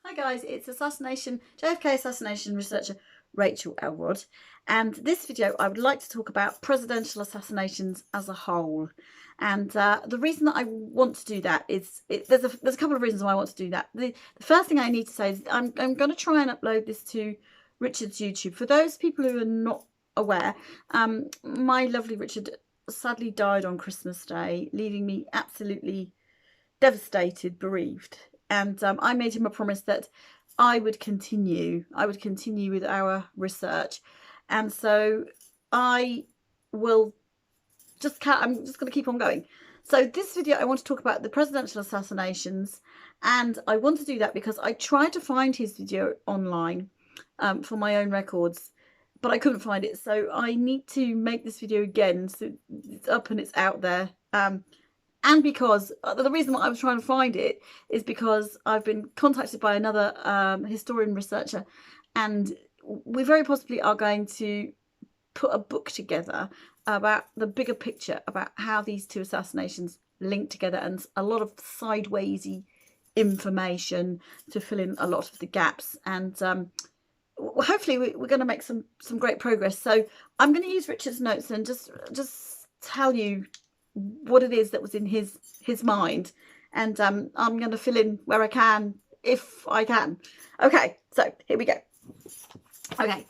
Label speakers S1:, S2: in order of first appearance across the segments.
S1: Hi guys, it's JFK assassination researcher Rachel Elrod, and this video I would like to talk about presidential assassinations as a whole. And the reason that I want to do that is there's a couple of reasons why I want to do that. The first thing I need to say is I'm going to try and upload this to Richard's YouTube. For those people who are not aware, my lovely Richard sadly died on Christmas Day, leaving me absolutely devastated, bereaved. And I made him a promise that I would continue with our research. And so I will I'm just going to keep on going. So this video, I want to talk about the presidential assassinations. And I want to do that because I tried to find his video online for my own records, but I couldn't find it. So I need to make this video again. So it's up and it's out there. And because the reason that I was trying to find it is because I've been contacted by another historian researcher, and we very possibly are going to put a book together about the bigger picture, about how these two assassinations link together, and a lot of sidewaysy information to fill in a lot of the gaps. And hopefully we're going to make some great progress. So I'm going to use Richard's notes and just tell you what it is that was in his mind, and I'm going to fill in where I can, if I can. Okay, so here we go. Okay,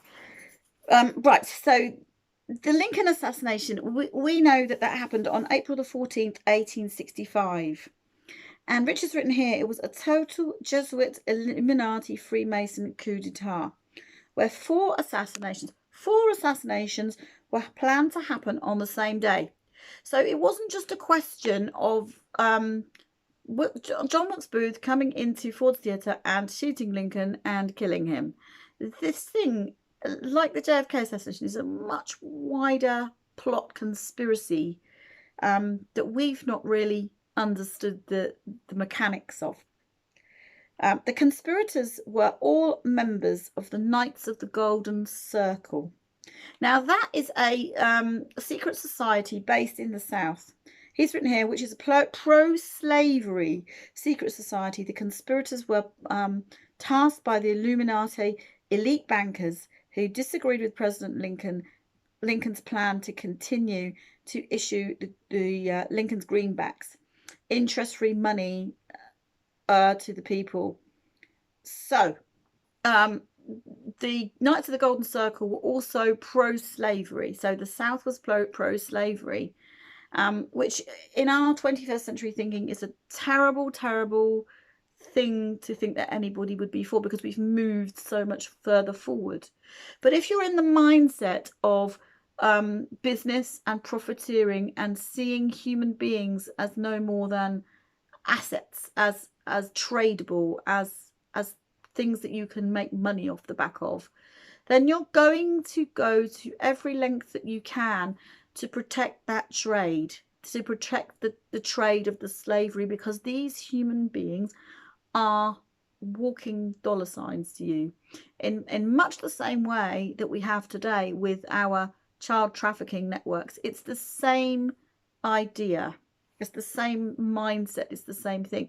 S1: right, so the Lincoln assassination, we know that happened on April the 14th, 1865. And Richard's written here, it was a total Jesuit Illuminati Freemason coup d'etat, where four assassinations were planned to happen on the same day. So it wasn't just a question of John Wilkes Booth coming into Ford's Theatre and shooting Lincoln and killing him. This thing, like the JFK assassination, is a much wider plot conspiracy that we've not really understood the mechanics of. The conspirators were all members of the Knights of the Golden Circle. Now, that is a secret society based in the South. He's written here, which is a pro-slavery secret society. The conspirators were tasked by the Illuminati elite bankers who disagreed with President Lincoln's plan to continue to issue the Lincoln's greenbacks, interest-free money to the people. So, the Knights of the Golden Circle were also pro-slavery. So the South was pro-slavery, which in our 21st century thinking is a terrible, terrible thing to think that anybody would be for, because we've moved so much further forward. But if you're in the mindset of business and profiteering and seeing human beings as no more than assets, as tradable, as things that you can make money off the back of, then you're going to go to every length that you can to protect that trade, to protect the trade of the slavery, because these human beings are walking dollar signs to you in much the same way that we have today with our child trafficking networks. It's the same idea. It's the same mindset. It's the same thing.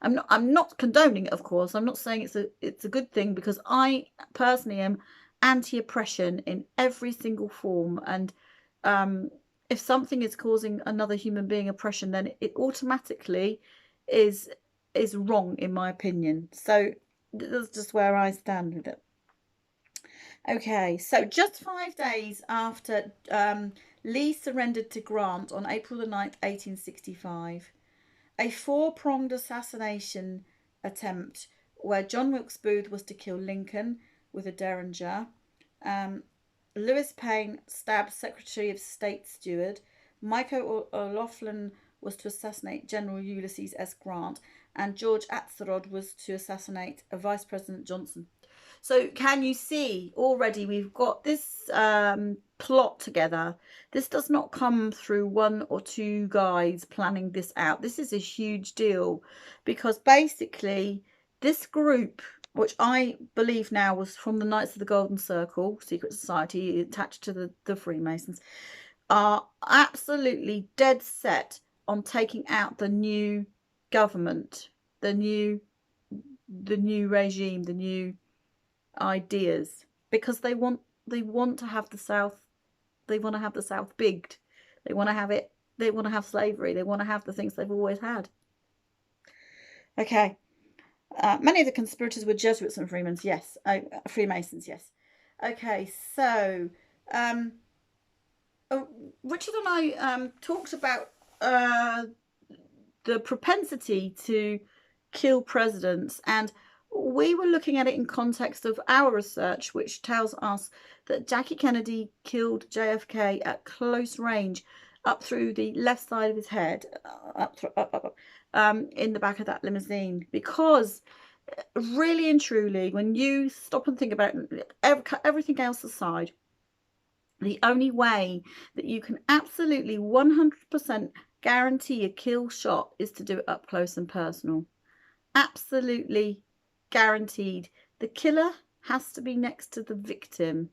S1: I'm not condoning it, of course. I'm not saying it's a good thing, because I personally am anti-oppression in every single form. And if something is causing another human being oppression, then it automatically is wrong, in my opinion. So that's just where I stand with it. Okay, so just 5 days after Lee surrendered to Grant on April the 9th, 1865, a four-pronged assassination attempt where John Wilkes Booth was to kill Lincoln with a derringer, Lewis Payne stabbed Secretary of State Stewart, Michael O'Loughlin was to assassinate General Ulysses S. Grant, and George Atzerodt was to assassinate Vice President Johnson. So can you see already we've got this plot together? This does not come through one or two guys planning this out. This is a huge deal, because basically this group, which I believe now was from the Knights of the Golden Circle, secret society attached to the Freemasons, are absolutely dead set on taking out the new government, the new the new regime, the new ideas, because they want to have the South. They want to have the South bigged. They want to have it. They want to have slavery. They want to have the things they've always had. Okay. Many of the conspirators were Jesuits and Freemasons. Yes. Freemasons. Yes. Okay. So, Richard and I talked about the propensity to kill presidents, and we were looking at it in context of our research, which tells us that Jackie Kennedy killed JFK at close range, up through the left side of his head, in the back of that limousine. Because really and truly, when you stop and think about it, everything else aside, the only way that you can absolutely 100% guarantee a kill shot is to do it up close and personal. Absolutely guaranteed. The killer has to be next to the victim.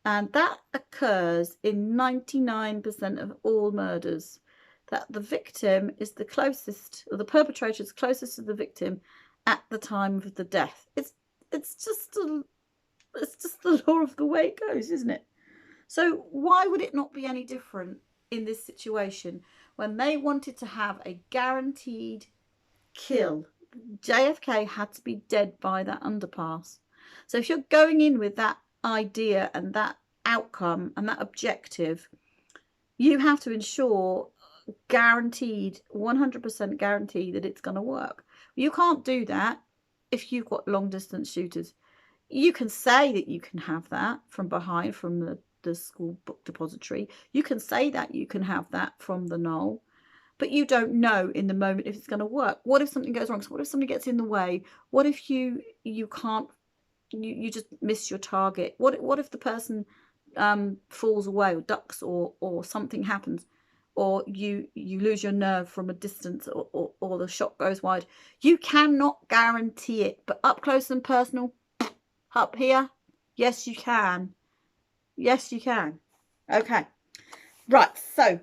S1: And that occurs in 99% of all murders. That the victim is the closest, or the perpetrator is closest to the victim at the time of the death. It's just the law of the way it goes, isn't it? So why would it not be any different in this situation when they wanted to have a guaranteed kill? JFK had to be dead by that underpass. So if you're going in with that idea and that outcome and that objective, you have to ensure guaranteed, 100% guaranteed that it's going to work. You can't do that if you've got long distance shooters. You can say that you can have that from behind, from the school book depository. You can say that you can have that from the knoll, but you don't know in the moment if it's going to work. What if something goes wrong? So what if somebody gets in the way? What if you can't, you just miss your target? What if the person falls away or ducks, or something happens, or you lose your nerve from a distance, or the shot goes wide? You cannot guarantee it, but up close and personal, up here, yes you can. Yes you can. Okay, right, so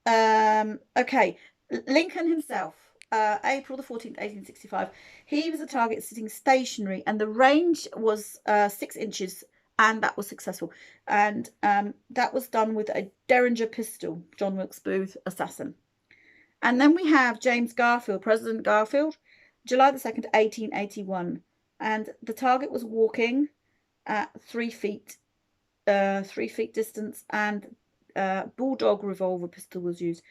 S1: okay, Lincoln himself, April the 14th 1865, he was a target sitting stationary, and the range was 6 inches, and that was successful. And that was done with a Derringer pistol, John Wilkes Booth, assassin. And then we have James Garfield, President Garfield, July the 2nd 1881, and the target was walking at 3 feet distance, and bulldog revolver pistol was used.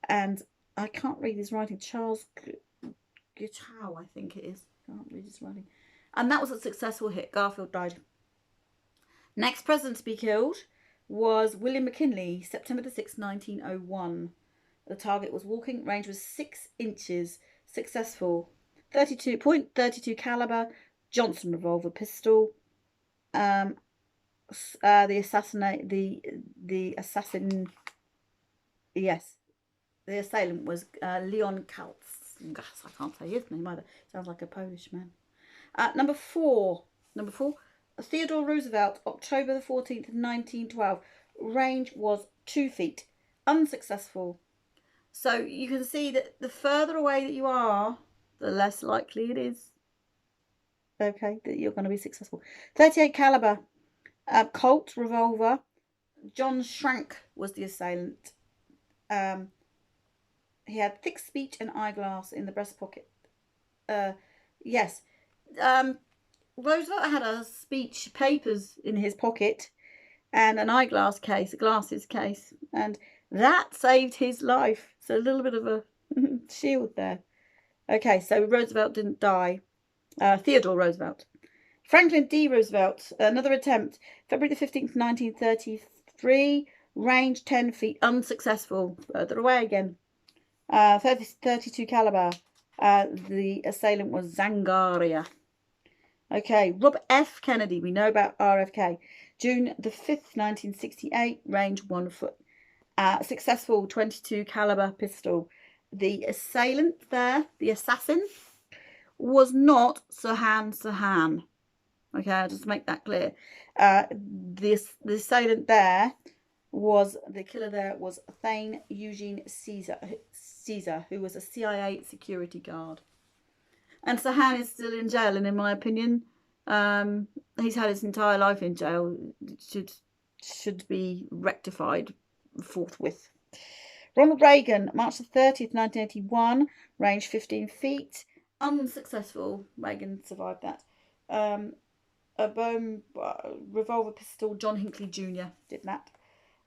S1: And I can't read his writing. Charles Guiteau, I think it is. Can't read his writing. And that was a successful hit. Garfield died. Next president to be killed was William McKinley, September the 6th, 1901. The target was walking. Range was 6 inches. Successful. 32.32 caliber Johnson revolver pistol. The assailant was Leon Kaltz. I can't say his name either. Sounds like a Polish man. Number four, Theodore Roosevelt, October the 14th, 1912. Range was 2 feet. Unsuccessful. So you can see that the further away that you are, the less likely it is, okay, that you're going to be successful. 38 caliber Colt revolver. John Schrank was the assailant. He had thick speech and eyeglass in the breast pocket. Yes. Roosevelt had a speech papers in his pocket and an eyeglass case, a glasses case, and that saved his life. So a little bit of a shield there. Okay, so Roosevelt didn't die. Theodore Roosevelt. Franklin D. Roosevelt, another attempt, February the 15th, 1933, range 10 feet, unsuccessful. Further away again. 32 caliber. The assailant was Zangaria. Okay, Robert F. Kennedy, we know about RFK. June the 5th, 1968, range 1 foot. Successful 22 caliber pistol. The assailant there, the assassin, was not Sirhan Sirhan. Okay, I'll just make that clear. The assailant there was, the killer there was Thane Eugene Caesar, who was a CIA security guard. And Sahan is still in jail, and in my opinion, he's had his entire life in jail. Should be rectified forthwith. Ronald Reagan, March the 30th, 1981, range 15 feet. Unsuccessful. Reagan survived that. A bone revolver pistol, John Hinckley Jr. did that.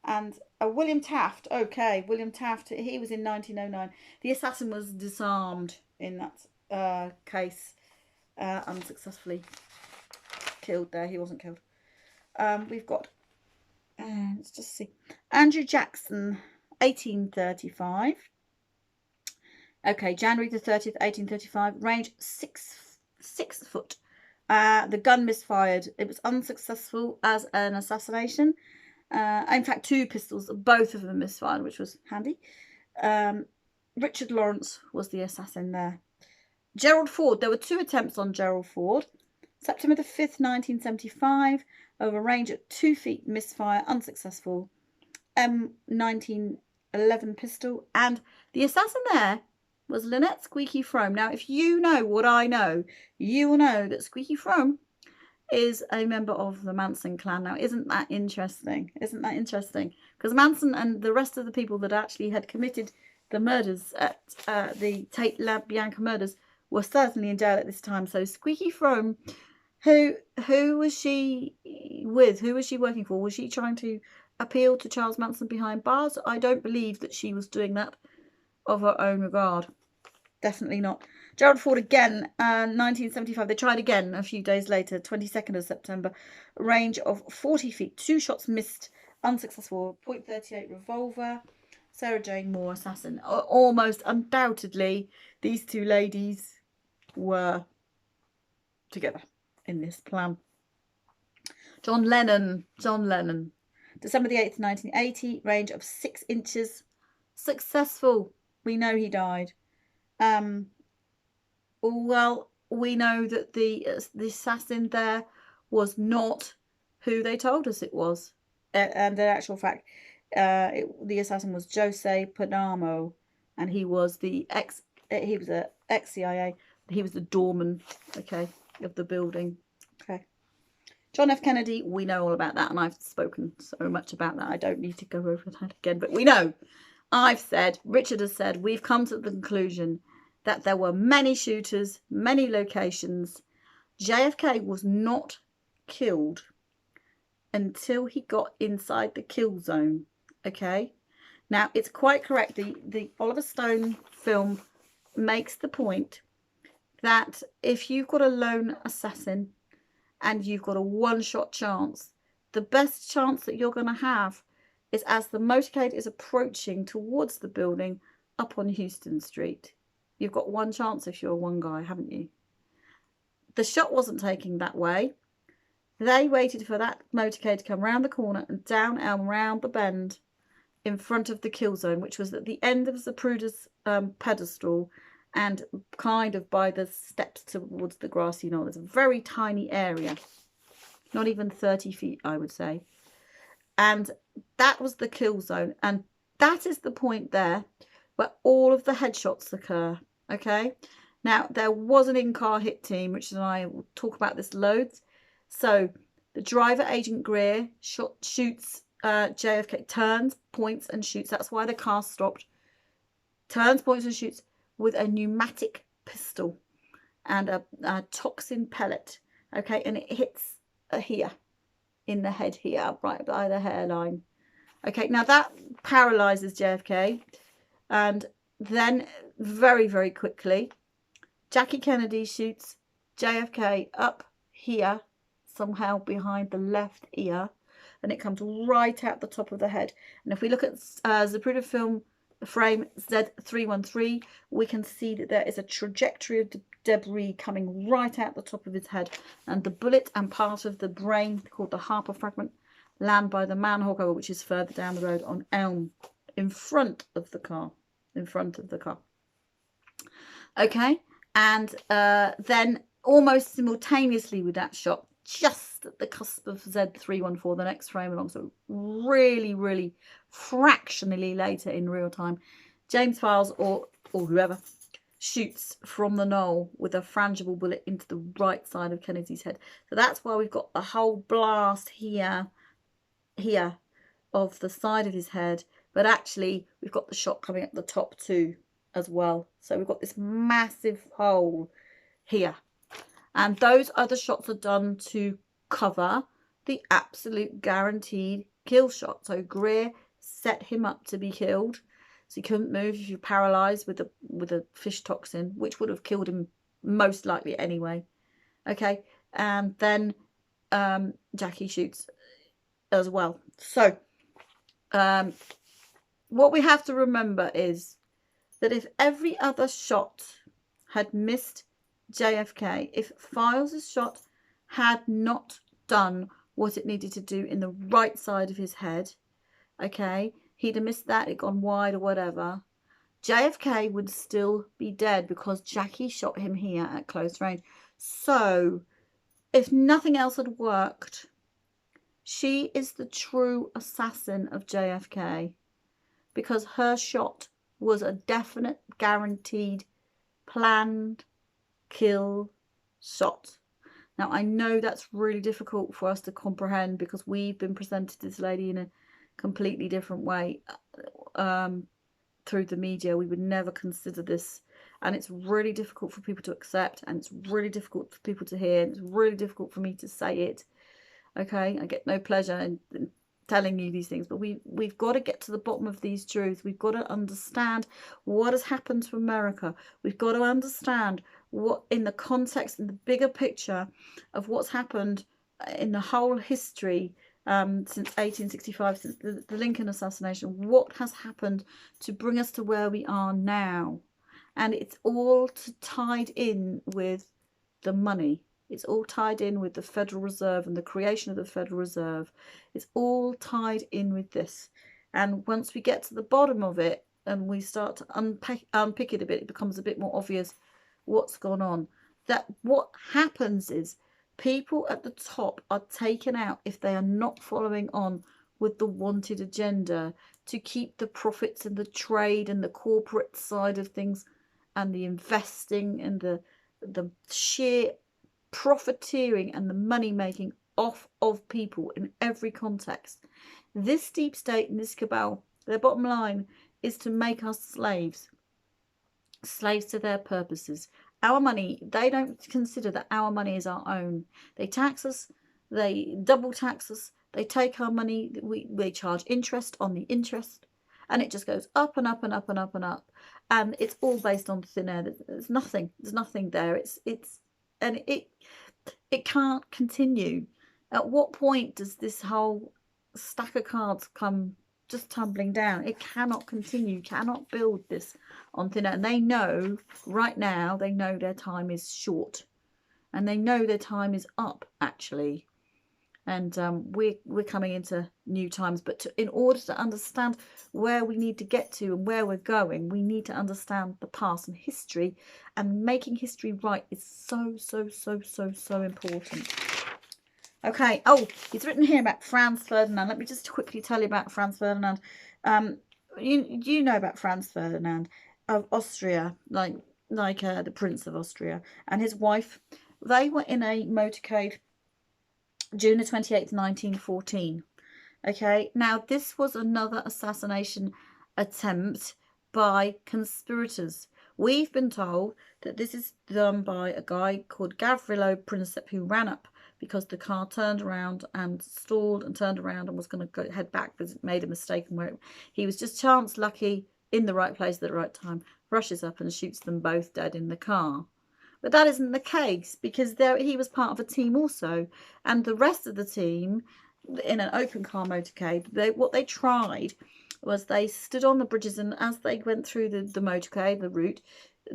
S1: And William Taft, okay, William Taft, he was in 1909. The assassin was disarmed in that case, unsuccessfully killed there. He wasn't killed. We've got, let's just see, Andrew Jackson, 1835. Okay, January the 30th, 1835, range 6 foot. The gun misfired. It was unsuccessful as an assassination. In fact, 2 pistols, both of them misfired, which was handy. Richard Lawrence was the assassin there. Gerald Ford, there were 2 attempts on Gerald Ford. September the 5th, 1975, over range at 2 feet, misfire, unsuccessful. M1911 pistol, and the assassin there was Lynette Squeaky Frome. Now, if you know what I know, you will know that Squeaky Frome is a member of the Manson clan. Now, isn't that interesting? Isn't that interesting? Because Manson and the rest of the people that actually had committed the murders at the Tate LaBianca murders were certainly in jail at this time. So Squeaky Frome, who was she with? Who was she working for? Was she trying to appeal to Charles Manson behind bars? I don't believe that she was doing that of her own regard. Definitely not. Gerald Ford again, 1975. They tried again a few days later, 22nd of September. Range of 40 feet. 2 shots missed. Unsuccessful. .38 revolver. Sarah Jane Moore, assassin. Almost undoubtedly, these 2 ladies were together in this plan. John Lennon. December the 8th, 1980. Range of 6 inches. Successful. We know he died. Well, we know that the assassin there was not who they told us it was, and in actual fact, the assassin was Jose Panamo, and he was a ex-CIA. He was the doorman, okay, of the building. Okay. John F. Kennedy, we know all about that, and I've spoken so much about that. I don't need to go over that again, but we know. I've said, Richard has said, we've come to the conclusion that there were many shooters, many locations. JFK was not killed until he got inside the kill zone. Okay? Now, it's quite correct. The Oliver Stone film makes the point that if you've got a lone assassin and you've got a one-shot chance, the best chance that you're going to have is as the motorcade is approaching towards the building up on Houston Street. You've got one chance if you're one guy, haven't you? The shot wasn't taking that way. They waited for that motorcade to come round the corner and down Elm round the bend in front of the kill zone, which was at the end of Zapruder's pedestal and kind of by the steps towards the grassy knoll. It's a very tiny area, not even 30 feet, I would say. And that was the kill zone. And that is the point there where all of the headshots occur. Okay. Now, there was an in-car hit team, which I will talk about this loads. So the driver, Agent Greer, shoots JFK, turns, points and shoots. That's why the car stopped. Turns, points and shoots with a pneumatic pistol and a toxin pellet. Okay. And it hits here. In the head here, right by the hairline. Okay, now that paralyzes JFK, and then very, very quickly, Jackie Kennedy shoots JFK up here, somehow behind the left ear, and it comes right out the top of the head. And if we look at Zapruder film frame Z313, we can see that there is a trajectory of debris coming right out the top of his head, and the bullet and part of the brain, called the Harper fragment, land by the manhole cover, which is further down the road on Elm, in front of the car. Okay, and then almost simultaneously with that shot, just at the cusp of Z314, the next frame along, so really, really fractionally later in real time, James Files or whoever shoots from the knoll with a frangible bullet into the right side of Kennedy's head. So that's why we've got a whole blast here of the side of his head, but actually we've got the shot coming at the top too as well. So we've got this massive hole here, and those other shots are done to cover the absolute guaranteed kill shot. So Greer set him up to be killed, so he couldn't move if you're paralyzed with a fish toxin, which would have killed him most likely anyway. Okay, and then Jackie shoots as well. So what we have to remember is that if every other shot had missed JFK, if Files' shot had not done what it needed to do in the right side of his head, okay, he'd have missed that, it gone wide or whatever, JFK would still be dead because Jackie shot him here at close range. So if nothing else had worked, she is the true assassin of JFK, because her shot was a definite, guaranteed, planned kill shot. Now, I know that's really difficult for us to comprehend because we've been presented this lady in a completely different way through the media. We would never consider this, and it's really difficult for people to accept, and it's really difficult for people to hear, and it's really difficult for me to say it. Okay, I get no pleasure in telling you these things, but we've got to get to the bottom of these truths. We've got to understand what has happened to America. We've got to understand what, in the context, in the bigger picture of what's happened in the whole history since 1865, since the Lincoln assassination, what has happened to bring us to where we are now. And it's all tied in with the money. It's all tied in with the Federal Reserve and the creation of the Federal Reserve. It's all tied in with this. And once we get to the bottom of it and we start to unpick it a bit, it becomes a bit more obvious what's gone on. That what happens is people at the top are taken out if they are not following on with the wanted agenda to keep the profits and the trade and the corporate side of things and the investing and the sheer profiteering and the money making off of people in every context. This deep state and this cabal, their bottom line is to make us slaves to their purposes. Our money, they don't consider that our money is our own. They tax us, they double tax us, they take our money, we charge interest on the interest, and it just goes up and up and up and up and up, and it's all based on thin air. There's nothing there. It can't continue. At what point does this whole stack of cards come just tumbling down? It cannot continue, cannot build this on thin air. And they know right now, they know their time is short, and they know their time is up actually. And we're coming into new times, but in order to understand where we need to get to and where we're going, we need to understand the past and history, and making history right is so important. Okay, oh, it's written here about Franz Ferdinand. Let me just quickly tell you about Franz Ferdinand. You know about Franz Ferdinand of Austria, like the Prince of Austria, and his wife. They were in a motorcade June the 28th, 1914. Okay, now this was another assassination attempt by conspirators. We've been told that this is done by a guy called Gavrilo Princip, who ran up because the car turned around and stalled and turned around and was going to head back because it made a mistake, and where he was just chance lucky in the right place at the right time, rushes up and shoots them both dead in the car. But that isn't the case, because he was part of a team also, and the rest of the team in an open car motorcade, what they tried was they stood on the bridges, and as they went through the motorcade, the route,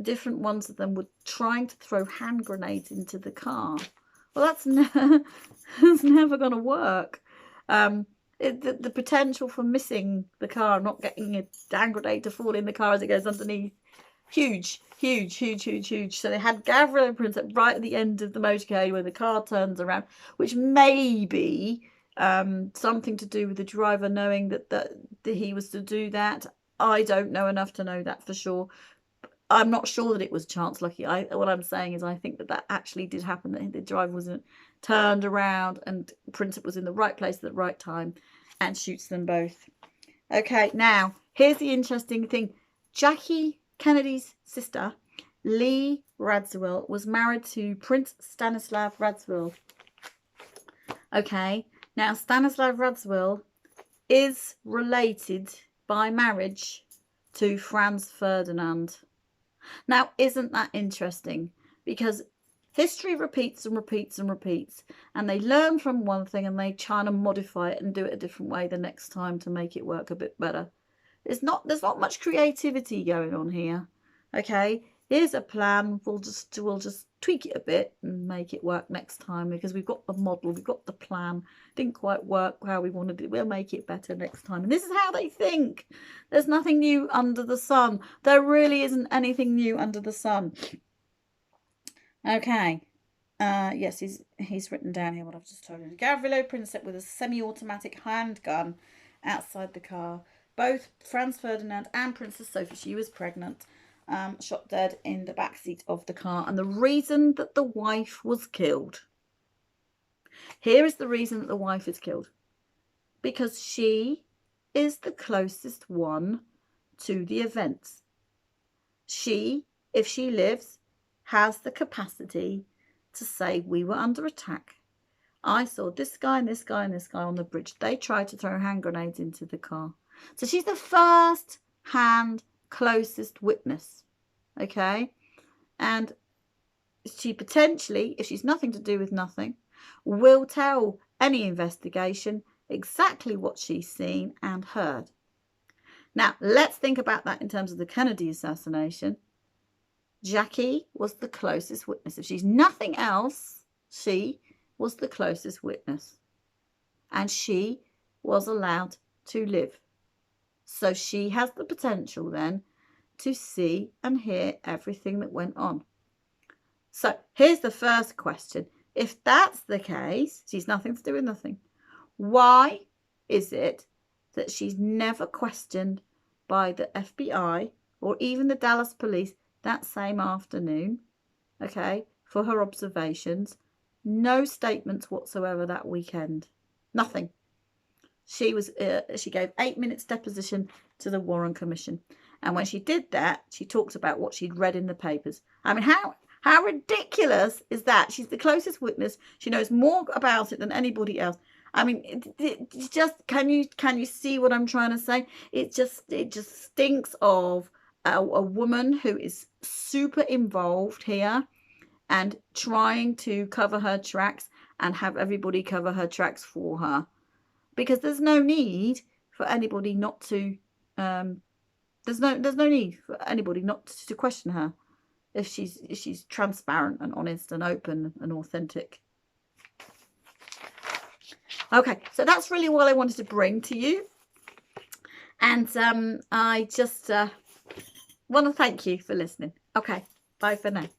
S1: different ones of them were trying to throw hand grenades into the car. Well, that's never going to work. The potential for missing the car, not getting a hand grenade to fall in the car as it goes underneath, huge. So they had Gavrilo Princip right at the end of the motorcade where the car turns around, which may be something to do with the driver knowing that he was to do that. I don't know enough to know that for sure. I'm not sure that it was chance lucky. What I'm saying is I think that actually did happen, that the driver wasn't turned around and Princip was in the right place at the right time and shoots them both. Okay, now here's the interesting thing. Jackie Kennedy's sister, Lee Radziwill, was married to Prince Stanislav Radziwill. Okay, now Stanislav Radziwill is related by marriage to Franz Ferdinand. Now, isn't that interesting? Because history repeats and repeats and repeats, and they learn from one thing and they try to modify it and do it a different way the next time to make it work a bit better. There's not much creativity going on here. Okay, here's a plan. We'll just tweak it a bit and make it work next time, because we've got the model, we've got the plan. Didn't quite work how we wanted it. We'll make it better next time. And this is how they think. There's nothing new under the sun. There really isn't anything new under the sun. Okay. Yes, he's written down here what I've just told him. Gavrilo Princip with a semi-automatic handgun outside the car. Both Franz Ferdinand and Princess Sophie, she was pregnant, shot dead in the backseat of the car. And the reason that the wife was killed. Here is the reason that the wife is killed. Because she is the closest one to the events. She, if she lives, has the capacity to say, we were under attack. I saw this guy and this guy and this guy on the bridge. They tried to throw hand grenades into the car. So she's the first hand closest witness. Okay? And she potentially, if she's nothing to do with nothing, will tell any investigation exactly what she's seen and heard. Now, let's think about that in terms of the Kennedy assassination. Jackie was the closest witness. If she's nothing else, she was the closest witness. And she was allowed to live. So she has the potential then to see and hear everything that went on. So here's the first question. If that's the case, she's nothing to do with nothing. Why is it that she's never questioned by the FBI or even the Dallas police that same afternoon, okay, for her observations? No statements whatsoever that weekend. Nothing. She gave 8 minutes deposition to the Warren Commission. And when she did that, she talked about what she'd read in the papers. I mean, how ridiculous is that? She's the closest witness. She knows more about it than anybody else. I mean, it just, can you see what I'm trying to say? It just stinks of a woman who is super involved here and trying to cover her tracks and have everybody cover her tracks for her. Because there's no need for anybody not to, there's no need for anybody not to question her if she's transparent and honest and open and authentic. Okay, so that's really what I wanted to bring to you. And I just want to thank you for listening. Okay, bye for now.